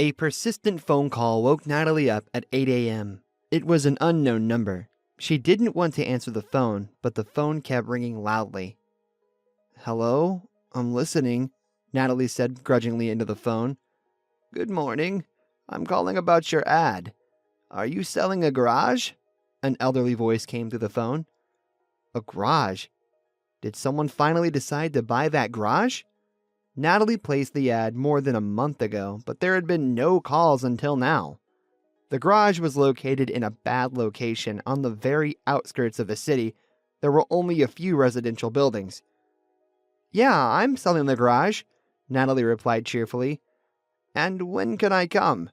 A persistent phone call woke Natalie up at 8 a.m. It was an unknown number. She didn't want to answer the phone, but the phone kept ringing loudly. "Hello? I'm listening," Natalie said grudgingly into the phone. "Good morning. I'm calling about your ad. Are you selling a garage?" An elderly voice came through the phone. A garage? Did someone finally decide to buy that garage? Natalie placed the ad more than a month ago, but there had been no calls until now. The garage was located in a bad location on the very outskirts of the city. There were only a few residential buildings. "Yeah, I'm selling the garage," Natalie replied cheerfully. "And when can I come?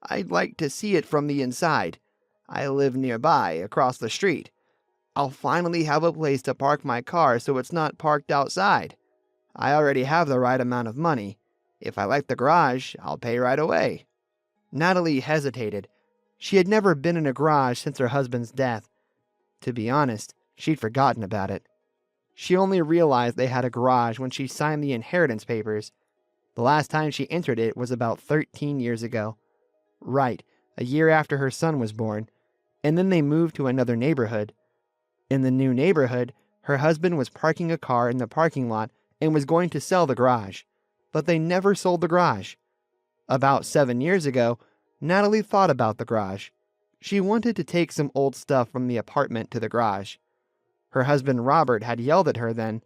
I'd like to see it from the inside. I live nearby, across the street. I'll finally have a place to park my car so it's not parked outside. I already have the right amount of money. If I like the garage, I'll pay right away." Natalie hesitated. She had never been in a garage since her husband's death. To be honest, she'd forgotten about it. She only realized they had a garage when she signed the inheritance papers. The last time she entered it was about 13 years ago. Right, a year after her son was born. And then they moved to another neighborhood. In the new neighborhood, her husband was parking a car in the parking lot and was going to sell the garage. But they never sold the garage. About 7 years ago, Natalie thought about the garage. She wanted to take some old stuff from the apartment to the garage. Her husband Robert had yelled at her then,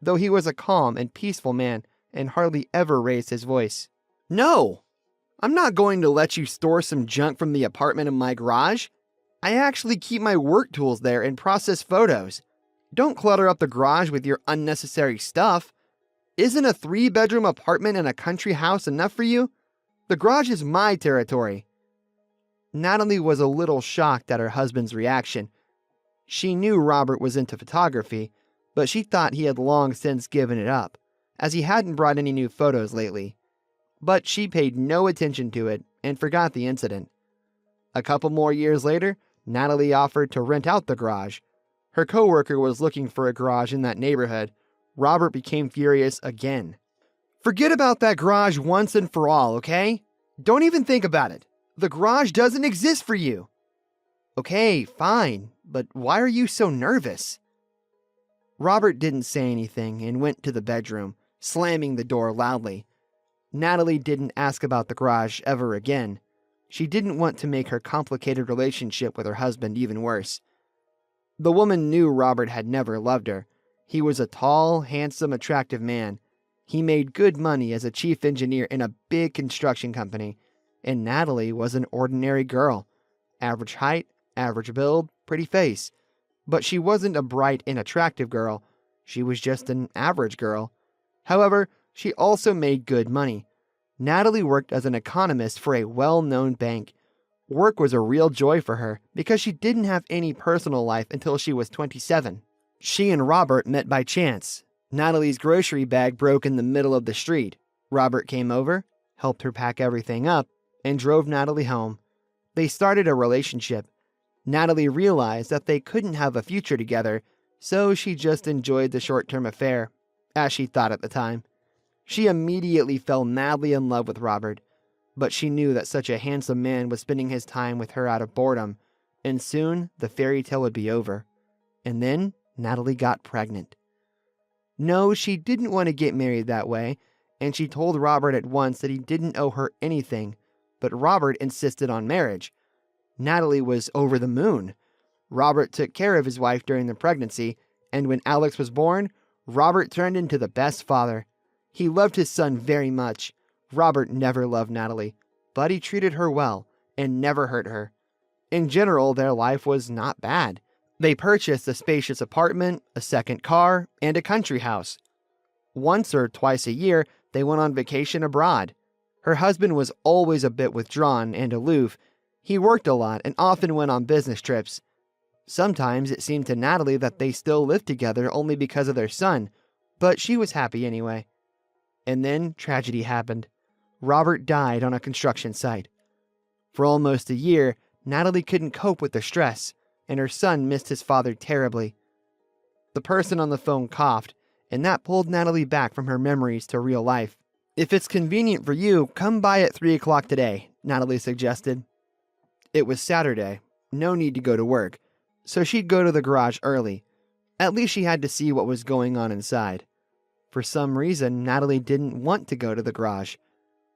though he was a calm and peaceful man and hardly ever raised his voice. "No! I'm not going to let you store some junk from the apartment in my garage. I actually keep my work tools there and process photos. Don't clutter up the garage with your unnecessary stuff. Isn't a 3-bedroom apartment in a country house enough for you? The garage is my territory." Natalie was a little shocked at her husband's reaction. She knew Robert was into photography, but she thought he had long since given it up, as he hadn't brought any new photos lately. But she paid no attention to it and forgot the incident. A couple more years later, Natalie offered to rent out the garage. Her coworker was looking for a garage in that neighborhood. Robert became furious again. "Forget about that garage once and for all, okay? Don't even think about it. The garage doesn't exist for you." "Okay, fine, but why are you so nervous?" Robert didn't say anything and went to the bedroom, slamming the door loudly. Natalie didn't ask about the garage ever again. She didn't want to make her complicated relationship with her husband even worse. The woman knew Robert had never loved her. He was a tall, handsome, attractive man. He made good money as a chief engineer in a big construction company, and Natalie was an ordinary girl. Average height, average build, pretty face. But she wasn't a bright and attractive girl. She was just an average girl. However, she also made good money. Natalie worked as an economist for a well-known bank. Work was a real joy for her because she didn't have any personal life until she was 27. She and Robert met by chance. Natalie's grocery bag broke in the middle of the street. Robert came over, helped her pack everything up, and drove Natalie home. They started a relationship. Natalie realized that they couldn't have a future together, so she just enjoyed the short-term affair, as she thought at the time. She immediately fell madly in love with Robert, but she knew that such a handsome man was spending his time with her out of boredom, and soon the fairy tale would be over. And then Natalie got pregnant. No, she didn't want to get married that way, and she told Robert at once that he didn't owe her anything, but Robert insisted on marriage. Natalie was over the moon. Robert took care of his wife during the pregnancy, and when Alex was born, Robert turned into the best father. He loved his son very much. Robert never loved Natalie, but he treated her well and never hurt her. In general, their life was not bad. They purchased a spacious apartment, a second car, and a country house. Once or twice a year, they went on vacation abroad. Her husband was always a bit withdrawn and aloof. He worked a lot and often went on business trips. Sometimes it seemed to Natalie that they still lived together only because of their son, but she was happy anyway. And then tragedy happened. Robert died on a construction site. For almost a year, Natalie couldn't cope with the stress, and her son missed his father terribly. The person on the phone coughed, and that pulled Natalie back from her memories to real life. If it's convenient for you, come by at 3 o'clock today, Natalie suggested. It was Saturday, no need to go to work, so she'd go to the garage early. At least she had to see what was going on inside. For some reason, Natalie didn't want to go to the garage.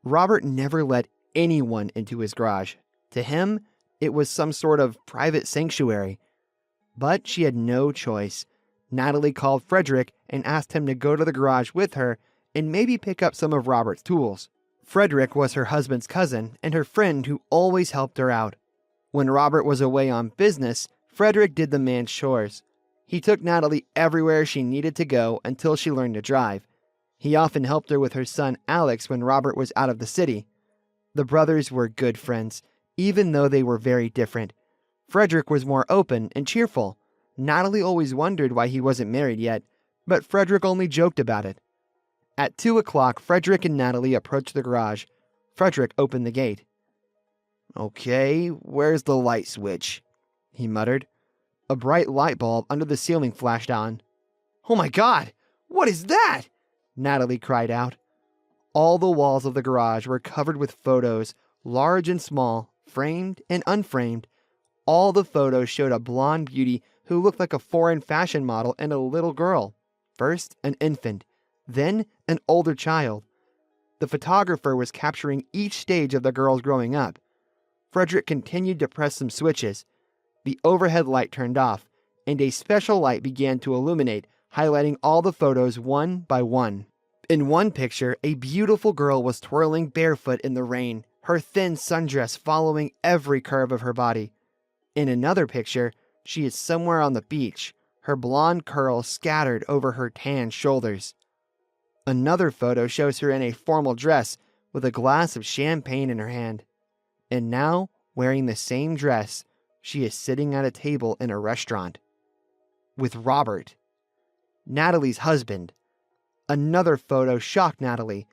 Robert never let anyone into his garage. To him, it was some sort of private sanctuary. But she had no choice. Natalie called Frederick and asked him to go to the garage with her and maybe pick up some of Robert's tools. Frederick was her husband's cousin and her friend who always helped her out. When Robert was away on business, Frederick did the man's chores. He took Natalie everywhere she needed to go until she learned to drive. He often helped her with her son Alex when Robert was out of the city. The brothers were good friends, even though they were very different. Frederick was more open and cheerful. Natalie always wondered why he wasn't married yet, but Frederick only joked about it. At 2 o'clock, Frederick and Natalie approached the garage. Frederick opened the gate. "Okay, where's the light switch?" he muttered. A bright light bulb under the ceiling flashed on. "Oh my God! What is that?" Natalie cried out. All the walls of the garage were covered with photos, large and small, framed and unframed. All the photos showed a blonde beauty who looked like a foreign fashion model and a little girl. First, an infant, then an older child. The photographer was capturing each stage of the girls growing up. Frederick continued to press some switches. The overhead light turned off, and a special light began to illuminate, highlighting all the photos one by one. In one picture, a beautiful girl was twirling barefoot in the rain, her thin sundress following every curve of her body. In another picture, she is somewhere on the beach, her blonde curls scattered over her tan shoulders. Another photo shows her in a formal dress with a glass of champagne in her hand. And now, wearing the same dress, she is sitting at a table in a restaurant. With Robert, Natalie's husband. Another photo shocked Natalie.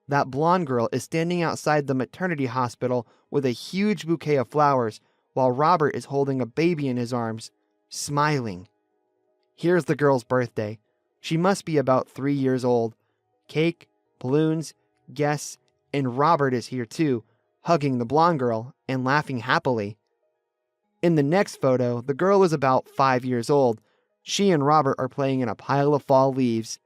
That blonde girl is standing outside the maternity hospital with a huge bouquet of flowers, while Robert is holding a baby in his arms, smiling. Here's the girl's birthday. She must be about 3 years old. Cake, balloons, guests, and Robert is here too, hugging the blonde girl and laughing happily. In the next photo, the girl is about 5 years old. She and Robert are playing in a pile of fall leaves.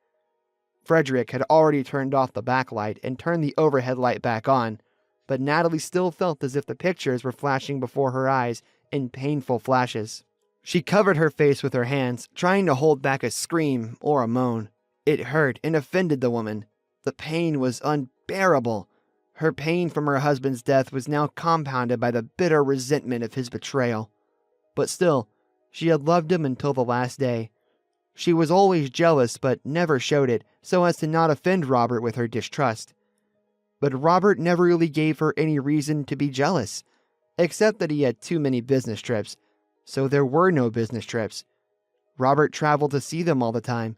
Frederick had already turned off the backlight and turned the overhead light back on, but Natalie still felt as if the pictures were flashing before her eyes in painful flashes. She covered her face with her hands, trying to hold back a scream or a moan. It hurt and offended the woman. The pain was unbearable. Her pain from her husband's death was now compounded by the bitter resentment of his betrayal. But still, she had loved him until the last day. She was always jealous but never showed it, so as to not offend Robert with her distrust. But Robert never really gave her any reason to be jealous, except that he had too many business trips, so there were no business trips. Robert traveled to see them all the time.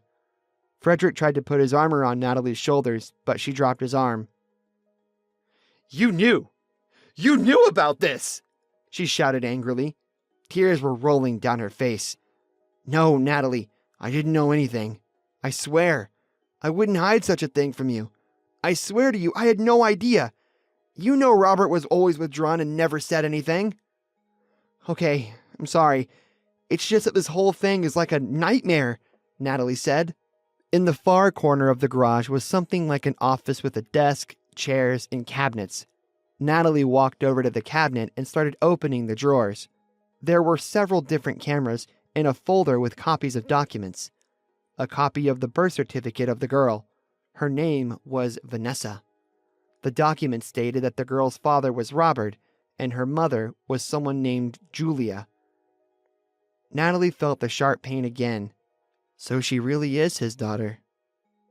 Frederick tried to put his arm around Natalie's shoulders, but she dropped his arm. "You knew! You knew about this!" she shouted angrily. Tears were rolling down her face. "No, Natalie, I didn't know anything. I swear. I wouldn't hide such a thing from you. I swear to you, I had no idea. You know Robert was always withdrawn and never said anything." "Okay, I'm sorry. It's just that this whole thing is like a nightmare," Natalie said. In the far corner of the garage was something like an office with a desk, chairs, and cabinets. Natalie walked over to the cabinet and started opening the drawers. There were several different cameras and a folder with copies of documents. A copy of the birth certificate of the girl. Her name was Vanessa. The document stated that the girl's father was Robert and her mother was someone named Julia. Natalie felt the sharp pain again. So she really is his daughter.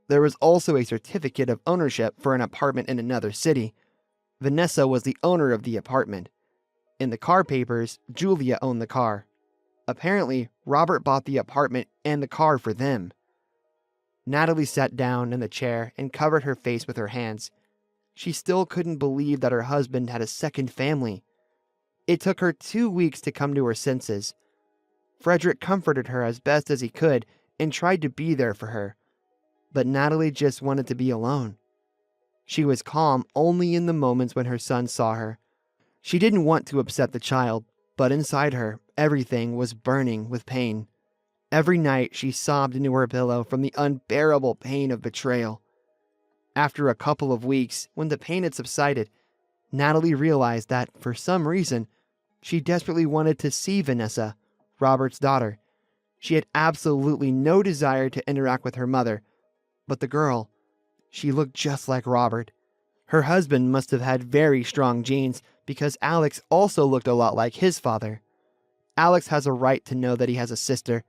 There was also a certificate of ownership for an apartment in another city. Vanessa was the owner of the apartment. In the car papers, Julia owned the car. Apparently, Robert bought the apartment and the car for them. Natalie sat down in the chair and covered her face with her hands. She still couldn't believe that her husband had a second family. It took her 2 weeks to come to her senses. Frederick comforted her as best as he could and tried to be there for her. But Natalie just wanted to be alone. She was calm only in the moments when her son saw her. She didn't want to upset the child, but inside her, everything was burning with pain. Every night she sobbed into her pillow from the unbearable pain of betrayal. After a couple of weeks, when the pain had subsided, Natalie realized that, for some reason, she desperately wanted to see Vanessa, Robert's daughter. She had absolutely no desire to interact with her mother, but the girl, she looked just like Robert. Her husband must have had very strong genes because Alex also looked a lot like his father. Alex has a right to know that he has a sister.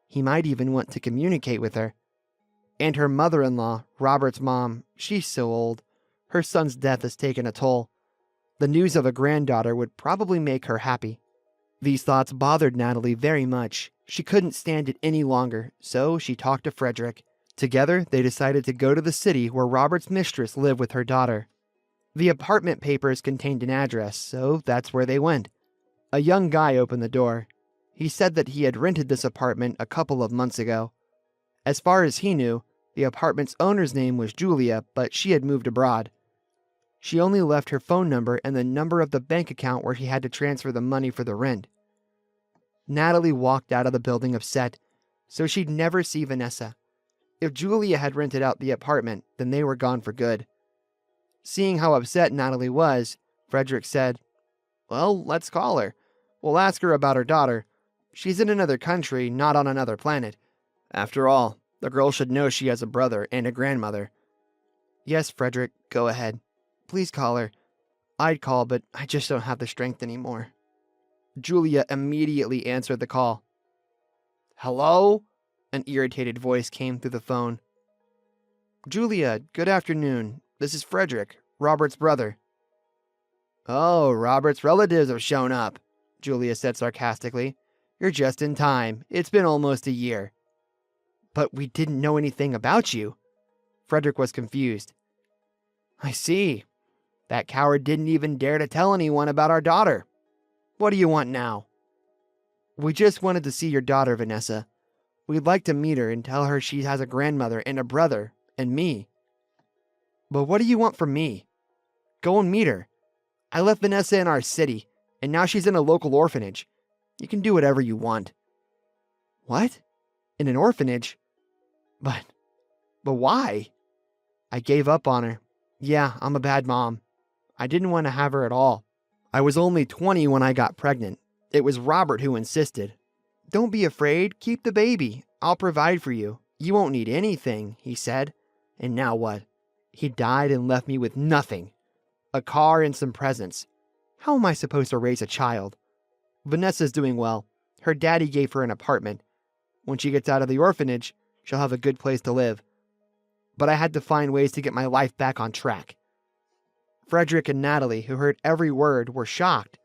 He might even want to communicate with her. And her mother-in-law, Robert's mom, she's so old. Her son's death has taken a toll. The news of a granddaughter would probably make her happy. These thoughts bothered Natalie very much. She couldn't stand it any longer, so she talked to Frederick. Together, they decided to go to the city where Robert's mistress lived with her daughter. The apartment papers contained an address, so that's where they went. A young guy opened the door. He said that he had rented this apartment a couple of months ago. As far as he knew, the apartment's owner's name was Julia, but she had moved abroad. She only left her phone number and the number of the bank account where he had to transfer the money for the rent. Natalie walked out of the building upset, so she'd never see Vanessa. If Julia had rented out the apartment, then they were gone for good. Seeing how upset Natalie was, Frederick said, "Well, let's call her. We'll ask her about her daughter. She's in another country, not on another planet. After all, the girl should know she has a brother and a grandmother." "Yes, Frederick, go ahead. Please call her. I'd call, but I just don't have the strength anymore." Julia immediately answered the call. "Hello?" An irritated voice came through the phone. "Julia, good afternoon. This is Frederick, Robert's brother." "Oh, Robert's relatives have shown up," Julia said sarcastically. "You're just in time. It's been almost a year." "But we didn't know anything about you." Frederick was confused. "I see. That coward didn't even dare to tell anyone about our daughter. What do you want now?" "We just wanted to see your daughter, Vanessa. We'd like to meet her and tell her she has a grandmother and a brother, and me." "But what do you want from me?" "Go and meet her. I left Vanessa in our city, and now she's in a local orphanage. You can do whatever you want." "What? In an orphanage? But why?" "I gave up on her. Yeah, I'm a bad mom. I didn't want to have her at all. I was only 20 when I got pregnant. It was Robert who insisted. 'Don't be afraid, keep the baby. I'll provide for you. You won't need anything,' he said. And now what? He died and left me with nothing. A car and some presents. How am I supposed to raise a child? Vanessa's doing well. Her daddy gave her an apartment. When she gets out of the orphanage, she'll have a good place to live. But I had to find ways to get my life back on track." Frederick and Natalie, who heard every word, were shocked.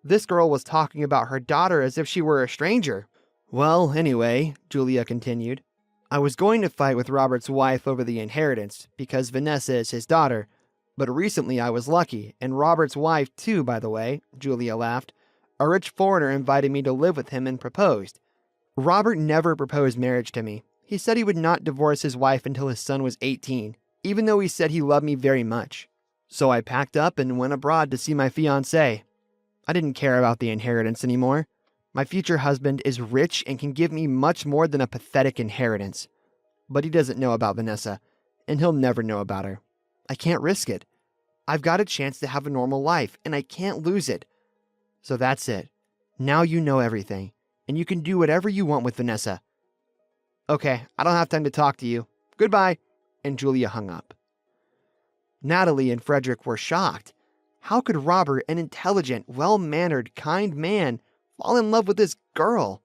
This girl was talking about her daughter as if she were a stranger. "Well, anyway," Julia continued, "I was going to fight with Robert's wife over the inheritance, because Vanessa is his daughter. But recently I was lucky, and Robert's wife too, by the way," Julia laughed. "A rich foreigner invited me to live with him and proposed. Robert never proposed marriage to me. He said he would not divorce his wife until his son was 18, even though he said he loved me very much. So I packed up and went abroad to see my fiancée. I didn't care about the inheritance anymore. My future husband is rich and can give me much more than a pathetic inheritance. But he doesn't know about Vanessa, and he'll never know about her. I can't risk it. I've got a chance to have a normal life, and I can't lose it. So that's it. Now you know everything, and you can do whatever you want with Vanessa. Okay, I don't have time to talk to you. Goodbye." And Julia hung up. Natalie and Frederick were shocked. How could Robert, an intelligent, well-mannered, kind man, fall in love with this girl?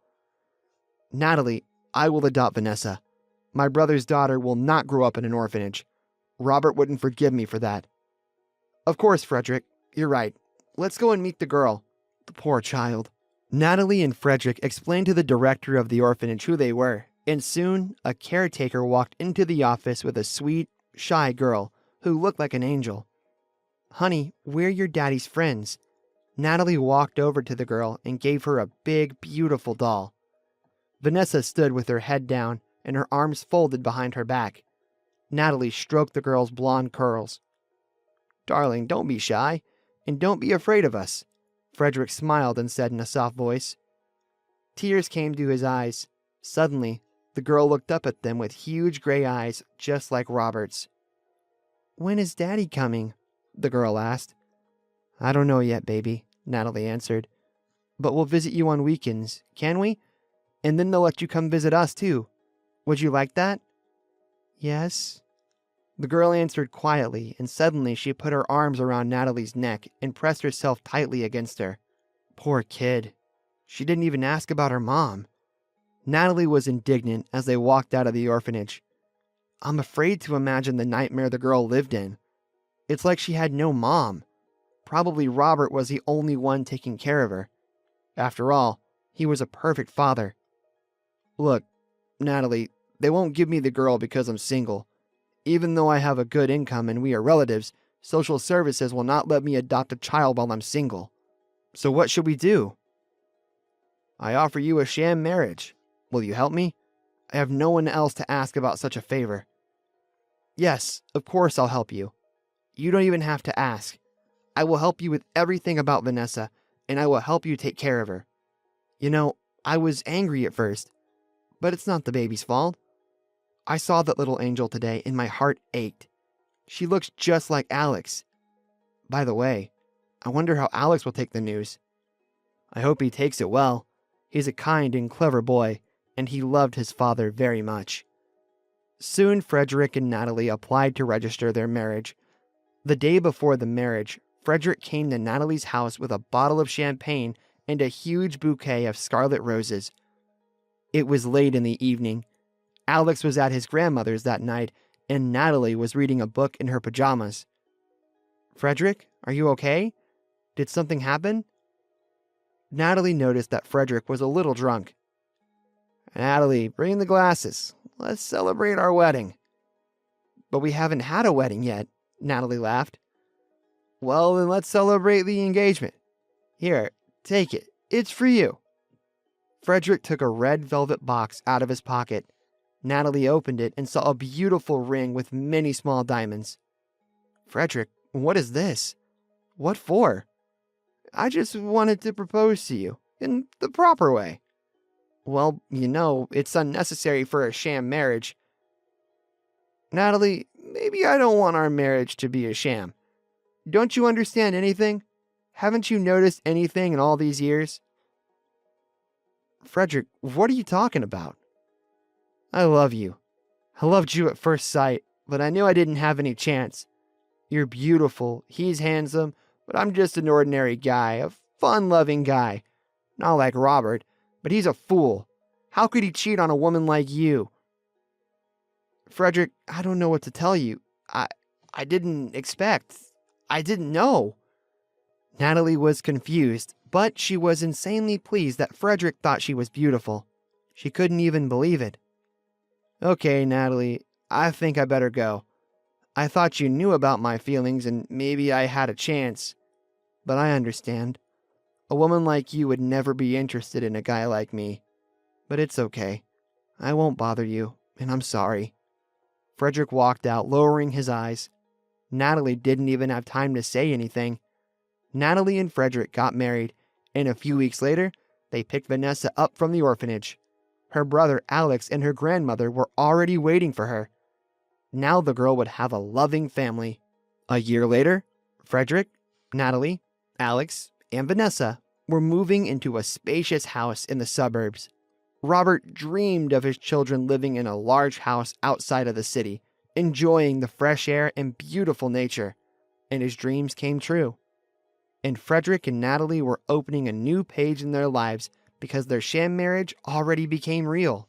"Natalie, I will adopt Vanessa. My brother's daughter will not grow up in an orphanage. Robert wouldn't forgive me for that." "Of course, Frederick. You're right. Let's go and meet the girl. The poor child." Natalie and Frederick explained to the director of the orphanage who they were, and soon a caretaker walked into the office with a sweet, shy girl who looked like an angel. "Honey, we're your daddy's friends." Natalie walked over to the girl and gave her a big, beautiful doll. Vanessa stood with her head down and her arms folded behind her back. Natalie stroked the girl's blonde curls. Darling, don't be shy, and don't be afraid of us. Frederick smiled and said in a soft voice. Tears came to his eyes. Suddenly, the girl looked up at them with huge gray eyes, just like Robert's. When is Daddy coming? The girl asked. I don't know yet, baby, Natalie answered. But we'll visit you on weekends, can we? And then they'll let you come visit us, too. Would you like that? Yes. The girl answered quietly, and suddenly she put her arms around Natalie's neck and pressed herself tightly against her. Poor kid. She didn't even ask about her mom. Natalie was indignant as they walked out of the orphanage. I'm afraid to imagine the nightmare the girl lived in. It's like she had no mom. Probably Robert was the only one taking care of her. After all, he was a perfect father. Look, Natalie, they won't give me the girl because I'm single. Even though I have a good income and we are relatives, social services will not let me adopt a child while I'm single. So what should we do? I offer you a sham marriage. Will you help me? I have no one else to ask about such a favor. Yes, of course I'll help you. You don't even have to ask. I will help you with everything about Vanessa, and I will help you take care of her. You know, I was angry at first, but it's not the baby's fault. I saw that little angel today and my heart ached. She looks just like Alex. By the way, I wonder how Alex will take the news. I hope he takes it well. He's a kind and clever boy, and he loved his father very much. Soon Frederick and Natalie applied to register their marriage. The day before the marriage, Frederick came to Natalie's house with a bottle of champagne and a huge bouquet of scarlet roses. It was late in the evening. Alex was at his grandmother's that night, and Natalie was reading a book in her pajamas. Frederick, are you okay? Did something happen? Natalie noticed that Frederick was a little drunk. Natalie, bring the glasses. Let's celebrate our wedding. But we haven't had a wedding yet, Natalie laughed. Well, then let's celebrate the engagement. Here, take it. It's for you. Frederick took a red velvet box out of his pocket. Natalie opened it and saw a beautiful ring with many small diamonds. Frederick, what is this? What for? I just wanted to propose to you, in the proper way. Well, you know, it's unnecessary for a sham marriage. Natalie, maybe I don't want our marriage to be a sham. Don't you understand anything? Haven't you noticed anything in all these years? Frederick, what are you talking about? I love you. I loved you at first sight, but I knew I didn't have any chance. You're beautiful, he's handsome, but I'm just an ordinary guy, a fun-loving guy. Not like Robert, but he's a fool. How could he cheat on a woman like you? Frederick, I don't know what to tell you. I didn't expect. I didn't know. Natalie was confused, but she was insanely pleased that Frederick thought she was beautiful. She couldn't even believe it. Okay, Natalie, I think I better go. I thought you knew about my feelings and maybe I had a chance. But I understand. A woman like you would never be interested in a guy like me. But it's okay. I won't bother you, and I'm sorry. Frederick walked out, lowering his eyes. Natalie didn't even have time to say anything. Natalie and Frederick got married, and a few weeks later, they picked Vanessa up from the orphanage. Her brother Alex and her grandmother were already waiting for her. Now the girl would have a loving family. A year later, Frederick, Natalie, Alex, and Vanessa were moving into a spacious house in the suburbs. Robert dreamed of his children living in a large house outside of the city, enjoying the fresh air and beautiful nature, and his dreams came true. And Frederick and Natalie were opening a new page in their lives because their sham marriage already became real.